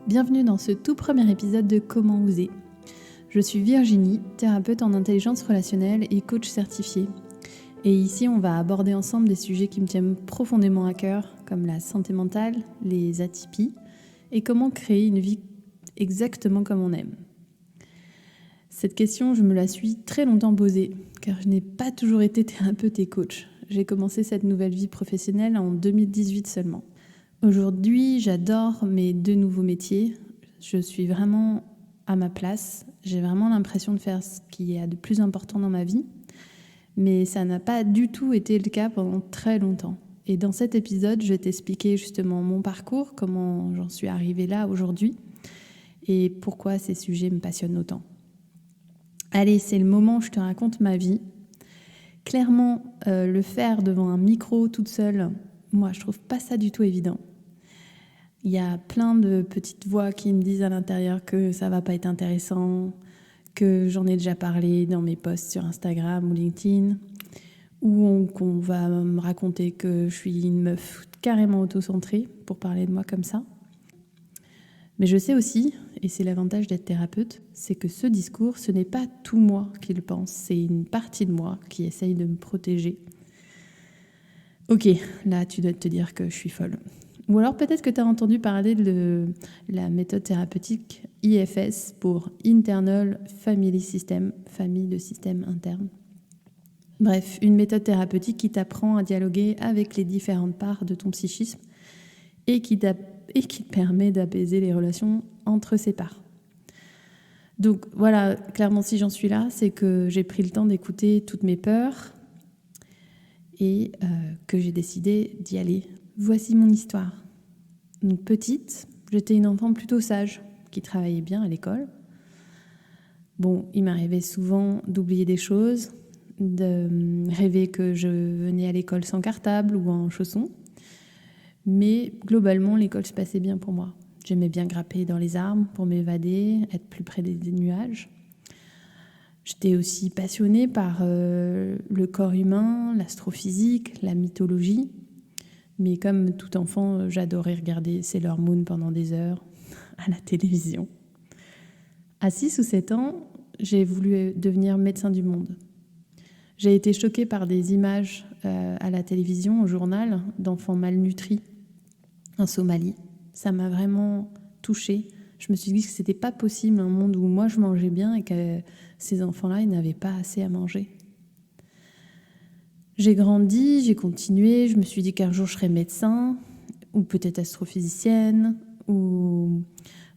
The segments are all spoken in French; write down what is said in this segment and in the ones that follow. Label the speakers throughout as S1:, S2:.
S1: Bienvenue dans ce tout premier épisode de Comment oser. Je suis Virginie, thérapeute en intelligence relationnelle et coach certifiée. Et ici, on va aborder ensemble des sujets qui me tiennent profondément à cœur, comme la santé mentale, les atypies, et comment créer une vie exactement comme on aime. Cette question, je me la suis très longtemps posée, car je n'ai pas toujours été thérapeute et coach. J'ai commencé cette nouvelle vie professionnelle en 2018 seulement. Aujourd'hui, j'adore mes deux nouveaux métiers. Je suis vraiment à ma place. J'ai vraiment l'impression de faire ce qui est de plus important dans ma vie. Mais ça n'a pas du tout été le cas pendant très longtemps. Et dans cet épisode, je vais t'expliquer justement mon parcours, comment j'en suis arrivée là aujourd'hui et pourquoi ces sujets me passionnent autant. Allez, c'est le moment où je te raconte ma vie. Clairement, le faire devant un micro toute seule, moi, je trouve pas ça du tout évident. Il y a plein de petites voix qui me disent à l'intérieur que ça va pas être intéressant, que j'en ai déjà parlé dans mes posts sur Instagram ou LinkedIn, ou qu'on va me raconter que je suis une meuf carrément auto-centrée pour parler de moi comme ça. Mais je sais aussi, et c'est l'avantage d'être thérapeute, c'est que ce discours, ce n'est pas tout moi qui le pense, c'est une partie de moi qui essaye de me protéger. Ok, là tu dois te dire que je suis folle. Ou alors peut-être que tu as entendu parler de la méthode thérapeutique IFS pour Internal Family System, famille de système interne. Bref, une méthode thérapeutique qui t'apprend à dialoguer avec les différentes parts de ton psychisme et qui te permet d'apaiser les relations entre ces parts. Donc voilà, clairement si j'en suis là, c'est que j'ai pris le temps d'écouter toutes mes peurs et que j'ai décidé d'y aller. Voici mon histoire. Donc petite, j'étais une enfant plutôt sage, qui travaillait bien à l'école. Bon, il m'arrivait souvent d'oublier des choses, de rêver que je venais à l'école sans cartable ou en chaussons. Mais globalement, l'école se passait bien pour moi. J'aimais bien grimper dans les arbres pour m'évader, être plus près des nuages. J'étais aussi passionnée par le corps humain, l'astrophysique, la mythologie. Mais comme tout enfant, j'adorais regarder Sailor Moon pendant des heures à la télévision. À 6 ou 7 ans, j'ai voulu devenir médecin du monde. J'ai été choquée par des images à la télévision, au journal, d'enfants malnutris en Somalie. Ça m'a vraiment touchée. Je me suis dit que ce n'était pas possible un monde où moi je mangeais bien et que ces enfants-là, ils n'avaient pas assez à manger. J'ai grandi, j'ai continué, je me suis dit qu'un jour je serais médecin, ou peut-être astrophysicienne, ou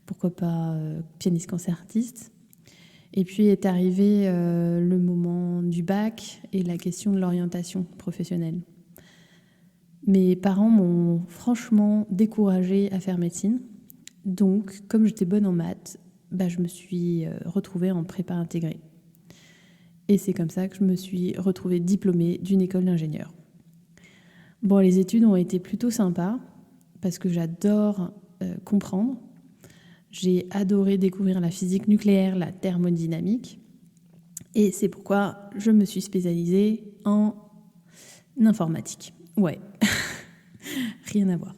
S1: pourquoi pas pianiste concertiste. Et puis est arrivé le moment du bac et la question de l'orientation professionnelle. Mes parents m'ont franchement découragée à faire médecine. Donc, comme j'étais bonne en maths, je me suis retrouvée en prépa intégrée. Et c'est comme ça que je me suis retrouvée diplômée d'une école d'ingénieur. Bon, les études ont été plutôt sympas parce que j'adore comprendre. J'ai adoré découvrir la physique nucléaire, la thermodynamique. Et c'est pourquoi je me suis spécialisée en informatique. Ouais, rien à voir.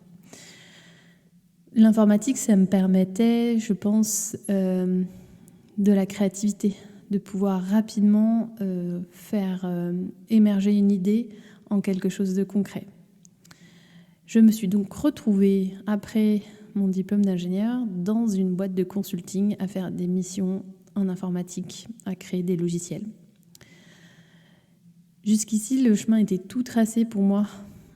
S1: L'informatique, ça me permettait, je pense, de la créativité, de pouvoir rapidement faire émerger une idée en quelque chose de concret. Je me suis donc retrouvée, après mon diplôme d'ingénieur, dans une boîte de consulting à faire des missions en informatique, à créer des logiciels. Jusqu'ici, le chemin était tout tracé pour moi.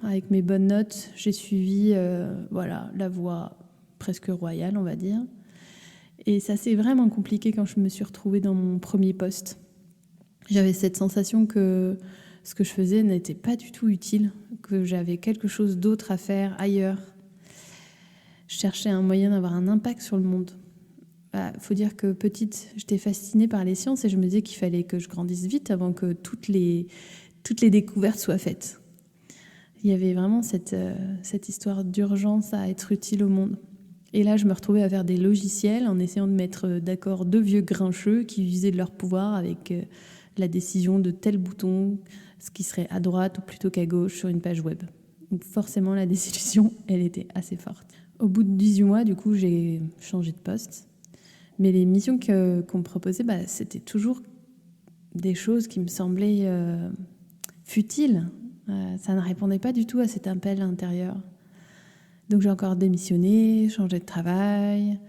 S1: Avec mes bonnes notes, j'ai suivi la voie presque royale, on va dire. Et ça s'est vraiment compliqué quand je me suis retrouvée dans mon premier poste. J'avais cette sensation que ce que je faisais n'était pas du tout utile, que j'avais quelque chose d'autre à faire ailleurs. Je cherchais un moyen d'avoir un impact sur le monde. Faut dire que petite, j'étais fascinée par les sciences et je me disais qu'il fallait que je grandisse vite avant que toutes les découvertes soient faites. Il y avait vraiment cette histoire d'urgence à être utile au monde. Et là, je me retrouvais à faire des logiciels en essayant de mettre d'accord deux vieux grincheux qui usaient de leur pouvoir avec la décision de tel bouton, ce qui serait à droite ou plutôt qu'à gauche sur une page web. Donc forcément, la désillusion, elle était assez forte. Au bout de 18 mois, du coup, j'ai changé de poste. Mais les missions qu'on me proposait, c'était toujours des choses qui me semblaient futiles. Ça ne répondait pas du tout à cet appel intérieur. Donc j'ai encore démissionné, changé de travail,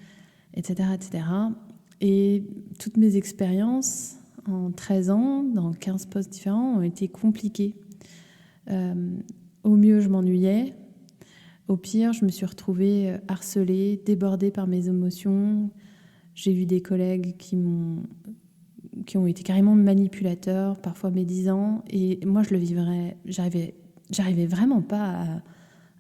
S1: etc., etc. Et toutes mes expériences en 13 ans, dans 15 postes différents, ont été compliquées. Au mieux, je m'ennuyais. Au pire, je me suis retrouvée harcelée, débordée par mes émotions. J'ai vu des collègues qui ont été carrément manipulateurs, parfois médisants. Et moi, je le vivrais. J'arrivais vraiment pas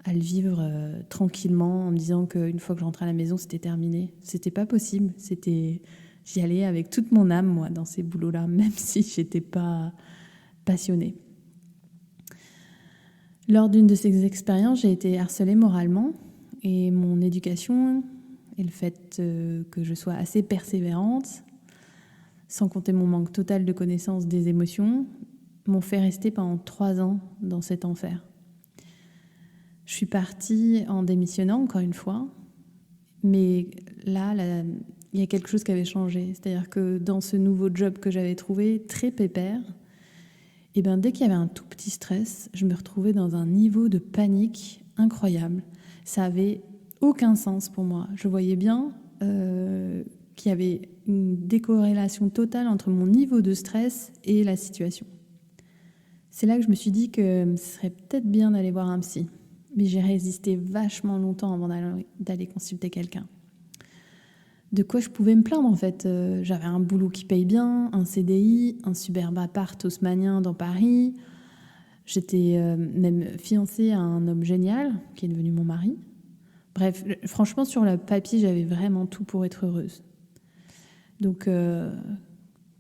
S1: à le vivre tranquillement en me disant qu'une fois que je rentrais à la maison, c'était terminé. C'était pas possible. J'y allais avec toute mon âme, moi, dans ces boulots-là, même si j'étais pas passionnée. Lors d'une de ces expériences, j'ai été harcelée moralement et mon éducation et le fait que je sois assez persévérante, sans compter mon manque total de connaissance des émotions, m'ont fait rester pendant 3 ans dans cet enfer. Je suis partie en démissionnant encore une fois, mais là, il y a quelque chose qui avait changé. C'est-à-dire que dans ce nouveau job que j'avais trouvé, très pépère, et dès qu'il y avait un tout petit stress, je me retrouvais dans un niveau de panique incroyable. Ça avait aucun sens pour moi. Je voyais bien qu'il y avait une décorrélation totale entre mon niveau de stress et la situation. C'est là que je me suis dit que ce serait peut-être bien d'aller voir un psy. Mais j'ai résisté vachement longtemps avant d'aller consulter quelqu'un. De quoi je pouvais me plaindre en fait. J'avais un boulot qui paye bien, un CDI, un superbe appart haussmannien dans Paris. J'étais même fiancée à un homme génial qui est devenu mon mari. Bref, franchement sur le papier, j'avais vraiment tout pour être heureuse. Donc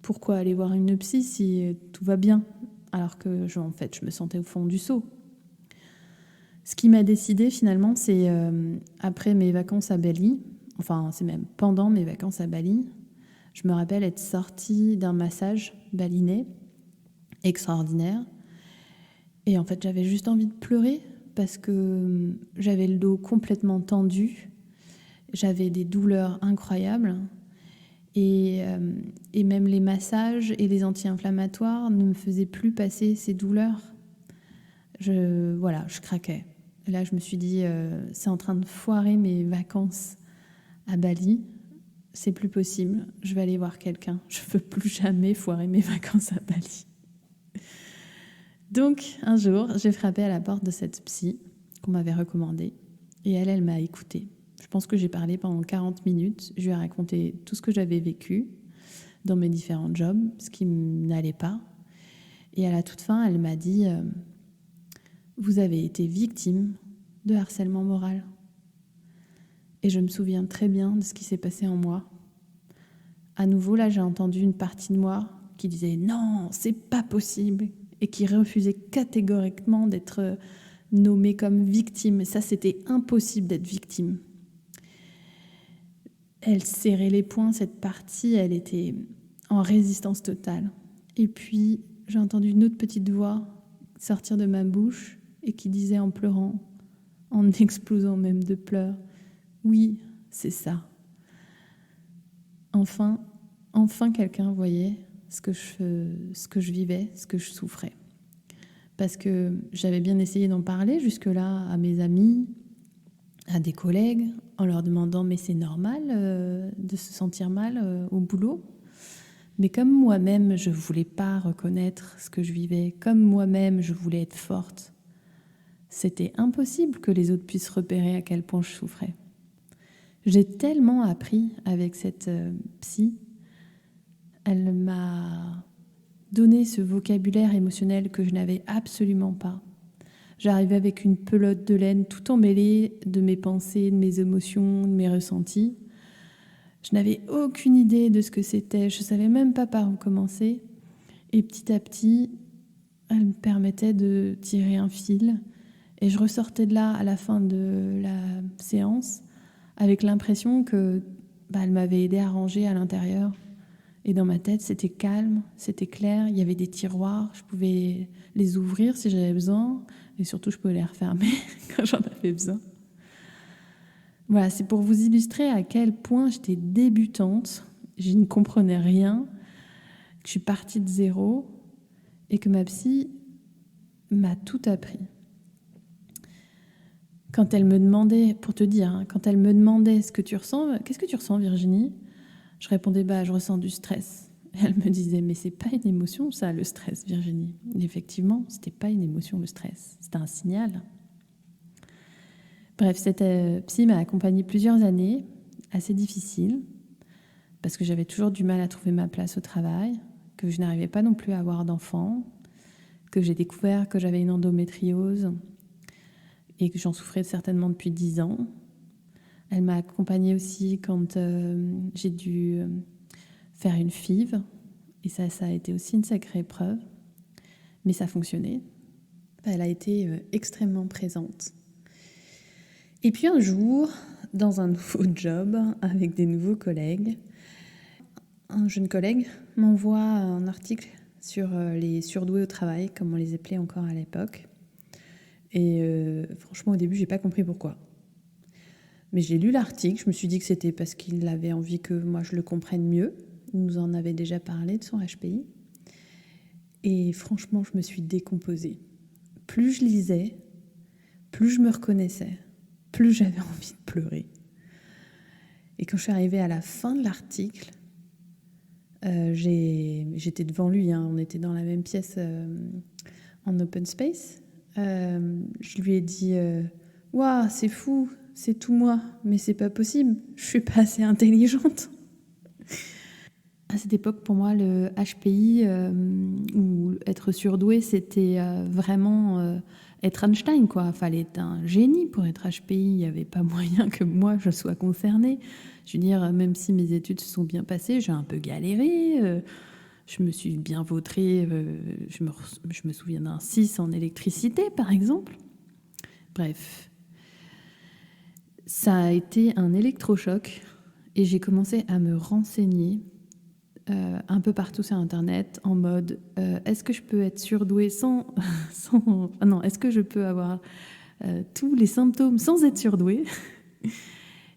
S1: pourquoi aller voir une psy si tout va bien alors que je me sentais au fond du seau. Ce qui m'a décidée finalement, c'est après mes vacances à Bali, enfin c'est même pendant mes vacances à Bali, je me rappelle être sortie d'un massage balinais extraordinaire. Et en fait, j'avais juste envie de pleurer parce que j'avais le dos complètement tendu, j'avais des douleurs incroyables et même les massages et les anti-inflammatoires ne me faisaient plus passer ces douleurs. Je craquais. Et là, je me suis dit, c'est en train de foirer mes vacances à Bali. C'est plus possible. Je vais aller voir quelqu'un. Je ne veux plus jamais foirer mes vacances à Bali. Donc, un jour, j'ai frappé à la porte de cette psy qu'on m'avait recommandée. Et elle m'a écoutée. Je pense que j'ai parlé pendant 40 minutes. Je lui ai raconté tout ce que j'avais vécu dans mes différents jobs, ce qui n'allait pas. Et à la toute fin, elle m'a dit... Vous avez été victime de harcèlement moral. Et je me souviens très bien de ce qui s'est passé en moi. À nouveau, là, j'ai entendu une partie de moi qui disait « Non, c'est pas possible !» et qui refusait catégoriquement d'être nommée comme victime. Et ça, c'était impossible d'être victime. Elle serrait les poings, cette partie, elle était en résistance totale. Et puis, j'ai entendu une autre petite voix sortir de ma bouche et qui disait en pleurant, en explosant même de pleurs, « Oui, c'est ça. » Enfin quelqu'un voyait ce que je vivais, ce que je souffrais. Parce que j'avais bien essayé d'en parler jusque-là à mes amis, à des collègues, en leur demandant « Mais c'est normal de se sentir mal au boulot ?» Mais comme moi-même, je ne voulais pas reconnaître ce que je vivais, comme moi-même, je voulais être forte, c'était impossible que les autres puissent repérer à quel point je souffrais. J'ai tellement appris avec cette psy. Elle m'a donné ce vocabulaire émotionnel que je n'avais absolument pas. J'arrivais avec une pelote de laine tout emmêlée de mes pensées, de mes émotions, de mes ressentis. Je n'avais aucune idée de ce que c'était. Je ne savais même pas par où commencer. Et petit à petit, elle me permettait de tirer un fil. Et je ressortais de là à la fin de la séance avec l'impression que elle m'avait aidé à ranger à l'intérieur. Et dans ma tête, c'était calme, c'était clair. Il y avait des tiroirs, je pouvais les ouvrir si j'avais besoin. Et surtout, je pouvais les refermer quand j'en avais besoin. Voilà, c'est pour vous illustrer à quel point j'étais débutante, je ne comprenais rien, que je suis partie de zéro et que ma psy m'a tout appris. Quand elle me demandait, pour te dire, quand elle me demandait ce que tu ressens, qu'est-ce que tu ressens, Virginie ? Je répondais, je ressens du stress. Et elle me disait, mais c'est pas une émotion, ça, le stress, Virginie. Et effectivement, c'était pas une émotion, le stress, c'était un signal. Bref, cette psy m'a accompagnée plusieurs années, assez difficiles, parce que j'avais toujours du mal à trouver ma place au travail, que je n'arrivais pas non plus à avoir d'enfants, que j'ai découvert que j'avais une endométriose et que j'en souffrais certainement depuis 10 ans. Elle m'a accompagnée aussi quand j'ai dû faire une FIV, et ça a été aussi une sacrée épreuve, mais ça fonctionnait. Elle a été extrêmement présente. Et puis un jour, dans un nouveau job, avec des nouveaux collègues, un jeune collègue m'envoie un article sur les surdoués au travail, comme on les appelait encore à l'époque. Et franchement, au début, j'ai pas compris pourquoi. Mais j'ai lu l'article, je me suis dit que c'était parce qu'il avait envie que moi je le comprenne mieux. Il nous en avait déjà parlé de son HPI. Et franchement, je me suis décomposée. Plus je lisais, plus je me reconnaissais, plus j'avais envie de pleurer. Et quand je suis arrivée à la fin de l'article, j'étais devant lui, on était dans la même pièce en open space. Je lui ai dit « Waouh, c'est fou, c'est tout moi, mais c'est pas possible, je suis pas assez intelligente ». À cette époque, pour moi, le HPI ou être surdoué, c'était vraiment être Einstein, quoi. Il fallait être un génie pour être HPI. Il n'y avait pas moyen que moi, je sois concernée. Je veux dire, même si mes études se sont bien passées, j'ai un peu galéré. Je me suis bien vautrée. Je me souviens d'un 6 en électricité, par exemple. Bref. Ça a été un électrochoc et j'ai commencé à me renseigner un peu partout sur Internet, en mode est-ce que je peux être surdouée est-ce que je peux avoir tous les symptômes sans être surdouée?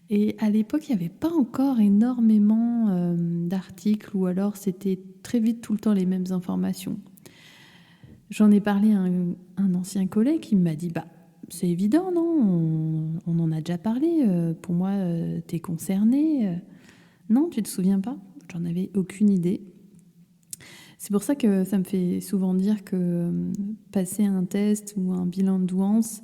S1: Et à l'époque, il n'y avait pas encore énormément d'articles, ou alors c'était très vite tout le temps les mêmes informations. J'en ai parlé à un ancien collègue qui m'a dit c'est évident, non? On en a déjà parlé. Pour moi, t'es concernée. Non, tu te souviens pas? J'en avais aucune idée. C'est pour ça que ça me fait souvent dire que passer un test ou un bilan de douance,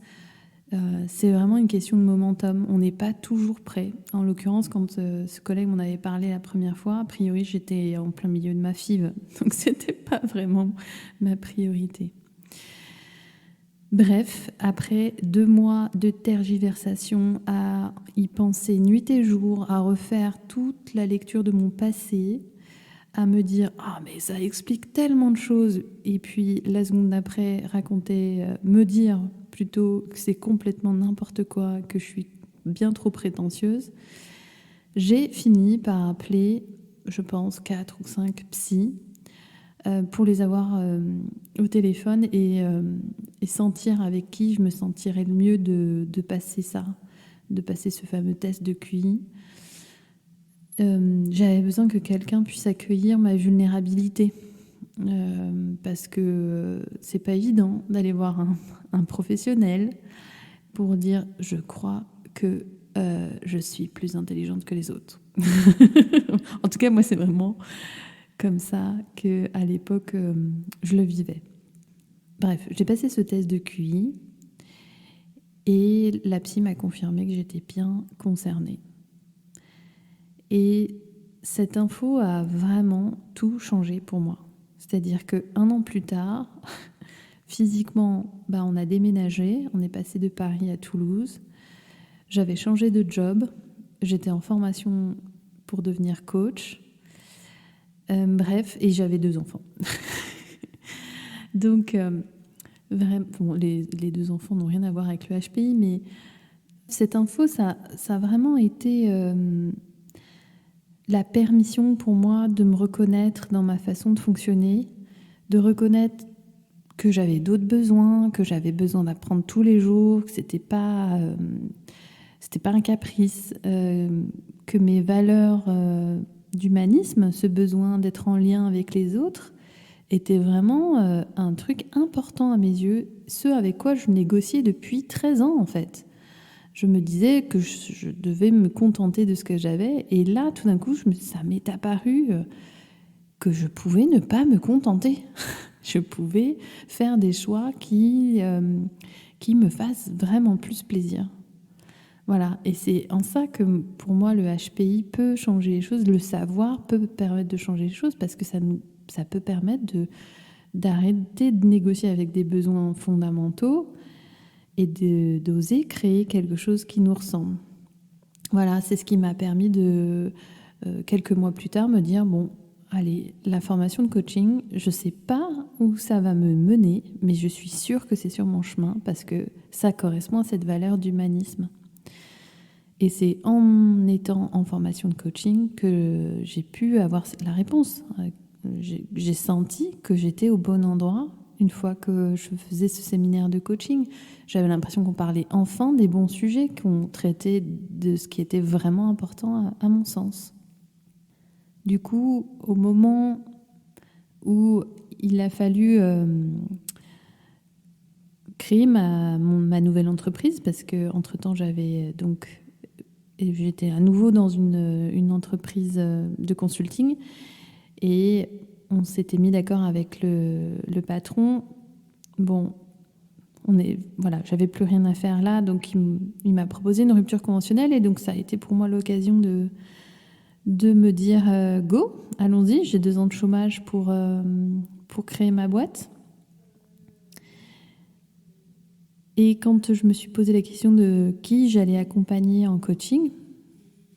S1: c'est vraiment une question de momentum. On n'est pas toujours prêt. En l'occurrence, quand ce collègue m'en avait parlé la première fois, a priori, j'étais en plein milieu de ma FIV. Donc, c'était pas vraiment ma priorité. Bref, après 2 mois de tergiversation, à y penser nuit et jour, à refaire toute la lecture de mon passé, à me dire « Ah, mais ça explique tellement de choses !» et puis la seconde d'après, me dire plutôt que c'est complètement n'importe quoi, que je suis bien trop prétentieuse, j'ai fini par appeler, je pense, 4 ou 5 psys pour les avoir au téléphone et sentir avec qui je me sentirais le mieux de passer ça, de passer ce fameux test de QI. J'avais besoin que quelqu'un puisse accueillir ma vulnérabilité parce que c'est pas évident d'aller voir un professionnel pour dire « je crois que je suis plus intelligente que les autres ». En tout cas, moi, c'est vraiment comme ça qu'à l'époque, je le vivais. Bref, j'ai passé ce test de QI et la psy m'a confirmé que j'étais bien concernée. Et cette info a vraiment tout changé pour moi. C'est-à-dire qu'1 an plus tard, physiquement, on a déménagé, on est passé de Paris à Toulouse. J'avais changé de job, j'étais en formation pour devenir coach. Bref, et j'avais 2 enfants. Donc, les 2 enfants n'ont rien à voir avec le HPI, mais cette info, ça a vraiment été la permission pour moi de me reconnaître dans ma façon de fonctionner, de reconnaître que j'avais d'autres besoins, que j'avais besoin d'apprendre tous les jours, que c'était pas c'était pas un caprice, que mes valeurs d'humanisme, ce besoin d'être en lien avec les autres, était vraiment un truc important à mes yeux, ce avec quoi je négociais depuis 13 ans en fait. Je me disais que je devais me contenter de ce que j'avais, et là tout d'un coup ça m'est apparu que je pouvais ne pas me contenter. Je pouvais faire des choix qui me fassent vraiment plus plaisir. Voilà, et c'est en ça que pour moi le HPI peut changer les choses, le savoir peut permettre de changer les choses, parce que ça peut permettre d'arrêter de négocier avec des besoins fondamentaux et d'oser créer quelque chose qui nous ressemble. Voilà, c'est ce qui m'a permis de, quelques mois plus tard, me dire, bon, allez, la formation de coaching, je ne sais pas où ça va me mener, mais je suis sûre que c'est sur mon chemin, parce que ça correspond à cette valeur d'humanisme. Et c'est en étant en formation de coaching que j'ai pu avoir la réponse. J'ai senti que j'étais au bon endroit une fois que je faisais ce séminaire de coaching. J'avais l'impression qu'on parlait enfin des bons sujets, qu'on traitait de ce qui était vraiment important à mon sens. Du coup, au moment où il a fallu créer ma nouvelle entreprise, parce qu'entre-temps, j'étais à nouveau dans une entreprise de consulting, et on s'était mis d'accord avec le patron. Bon, j'avais plus rien à faire là, donc il m'a proposé une rupture conventionnelle, et donc ça a été pour moi l'occasion de me dire go, allons-y, j'ai 2 ans de chômage pour créer ma boîte. Et quand je me suis posé la question de qui j'allais accompagner en coaching,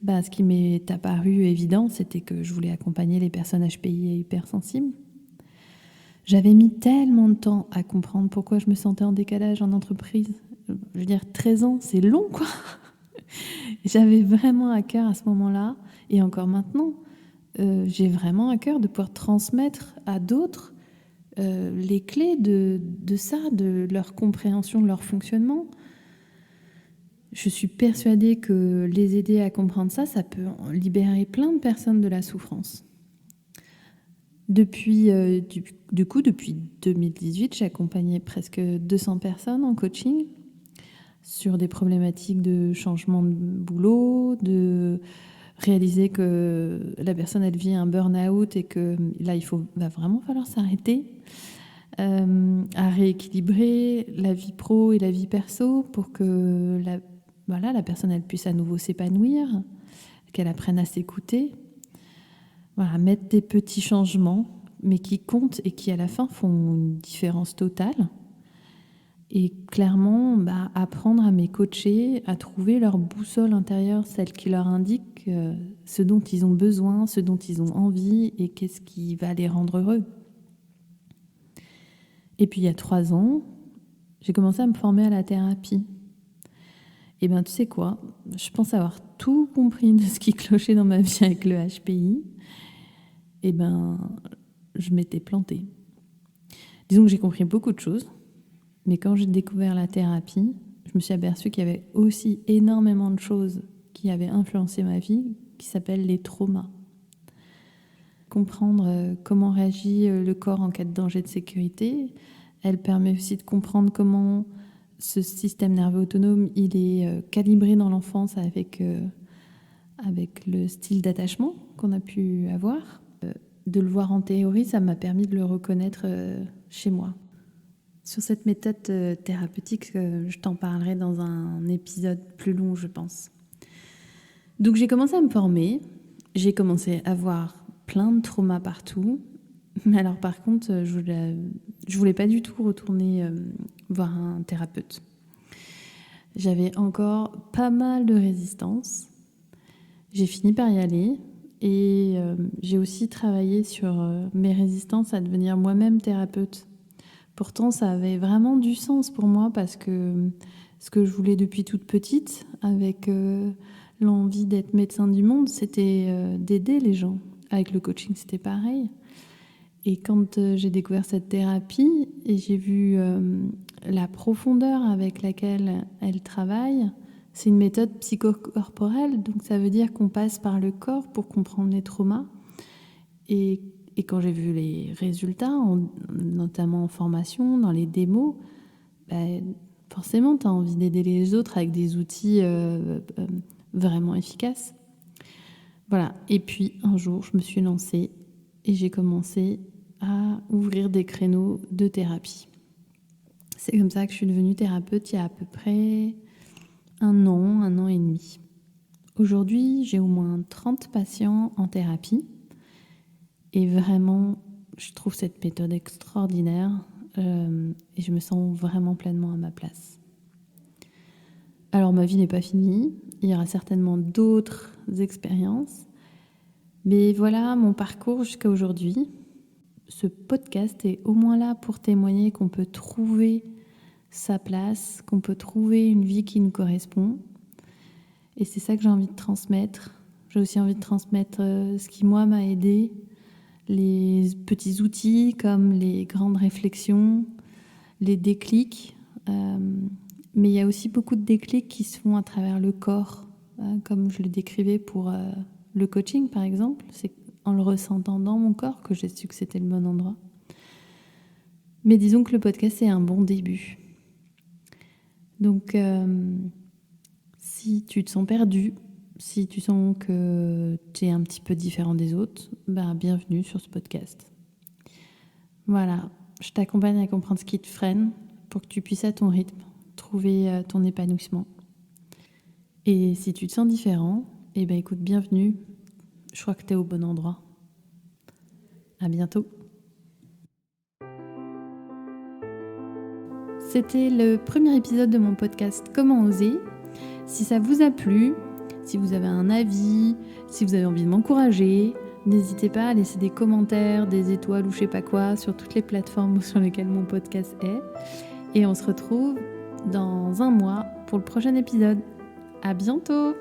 S1: ce qui m'est apparu évident, c'était que je voulais accompagner les personnes HPI et hypersensibles. J'avais mis tellement de temps à comprendre pourquoi je me sentais en décalage en entreprise. Je veux dire, 13 ans, c'est long, quoi. J'avais vraiment à cœur à ce moment-là, et encore maintenant, j'ai vraiment à cœur de pouvoir transmettre à d'autres les clés de ça, de leur compréhension, de leur fonctionnement. Je suis persuadée que les aider à comprendre ça peut libérer plein de personnes de la souffrance. Depuis 2018, j'ai accompagné presque 200 personnes en coaching sur des problématiques de changement de boulot, de réaliser que la personne, elle vit un burn-out et que là, va vraiment falloir s'arrêter, à rééquilibrer la vie pro et la vie perso pour que la personne, elle puisse à nouveau s'épanouir, qu'elle apprenne à s'écouter. Voilà, mettre des petits changements, mais qui comptent et qui, à la fin, font une différence totale. Et clairement, apprendre à mes coachés à trouver leur boussole intérieure, celle qui leur indique ce dont ils ont besoin, ce dont ils ont envie et qu'est-ce qui va les rendre heureux. Et puis, il y a 3 ans, j'ai commencé à me former à la thérapie. Et tu sais quoi ? Je pense avoir tout compris de ce qui clochait dans ma vie avec le HPI. Et je m'étais plantée. Disons que j'ai compris beaucoup de choses, mais quand j'ai découvert la thérapie, je me suis aperçue qu'il y avait aussi énormément de choses qui avaient influencé ma vie, qui s'appellent les traumas. Comprendre comment réagit le corps en cas de danger de sécurité, elle permet aussi de comprendre comment ce système nerveux autonome, il est calibré dans l'enfance avec le style d'attachement qu'on a pu avoir. De le voir en théorie, ça m'a permis de le reconnaître chez moi. Sur cette méthode thérapeutique, je t'en parlerai dans un épisode plus long, je pense. Donc j'ai commencé à me former, j'ai commencé à avoir plein de traumas partout, mais alors par contre, je voulais pas du tout retourner voir un thérapeute. J'avais encore pas mal de résistance. J'ai fini par y aller. Et j'ai aussi travaillé sur mes résistances à devenir moi-même thérapeute. Pourtant, ça avait vraiment du sens pour moi, parce que ce que je voulais depuis toute petite, avec l'envie d'être médecin du monde, c'était d'aider les gens. Avec le coaching, c'était pareil. Et quand j'ai découvert cette thérapie et j'ai vu la profondeur avec laquelle elle travaille, C'est une méthode psychocorporelle, donc ça veut dire qu'on passe par le corps pour comprendre les traumas. Et quand j'ai vu les résultats, notamment en formation, dans les démos, forcément, tu as envie d'aider les autres avec des outils vraiment efficaces. Voilà. Et puis, un jour, je me suis lancée et j'ai commencé à ouvrir des créneaux de thérapie. C'est comme ça que je suis devenue thérapeute il y a à peu près un an et demi. Aujourd'hui, j'ai au moins 30 patients en thérapie. Et vraiment, je trouve cette méthode extraordinaire et je me sens vraiment pleinement à ma place. Alors, ma vie n'est pas finie. Il y aura certainement d'autres expériences. Mais voilà mon parcours jusqu'à aujourd'hui. Ce podcast est au moins là pour témoigner qu'on peut trouver sa place, qu'on peut trouver une vie qui nous correspond. Et c'est ça que j'ai envie de transmettre. J'ai aussi envie de transmettre ce qui, moi, m'a aidée, les petits outils comme les grandes réflexions, les déclics. Mais il y a aussi beaucoup de déclics qui se font à travers le corps, comme je le décrivais pour le coaching, par exemple. C'est en le ressentant dans mon corps que j'ai su que c'était le bon endroit. Mais disons que le podcast est un bon début. Donc, si tu te sens perdu, si tu sens que tu es un petit peu différent des autres, bienvenue sur ce podcast. Voilà, je t'accompagne à comprendre ce qui te freine pour que tu puisses à ton rythme trouver ton épanouissement. Et si tu te sens différent, écoute, bienvenue. Je crois que tu es au bon endroit. À bientôt. C'était le premier épisode de mon podcast Comment oser. Si ça vous a plu, si vous avez un avis, si vous avez envie de m'encourager, n'hésitez pas à laisser des commentaires, des étoiles ou je sais pas quoi sur toutes les plateformes sur lesquelles mon podcast est. Et on se retrouve dans un mois pour le prochain épisode. À bientôt!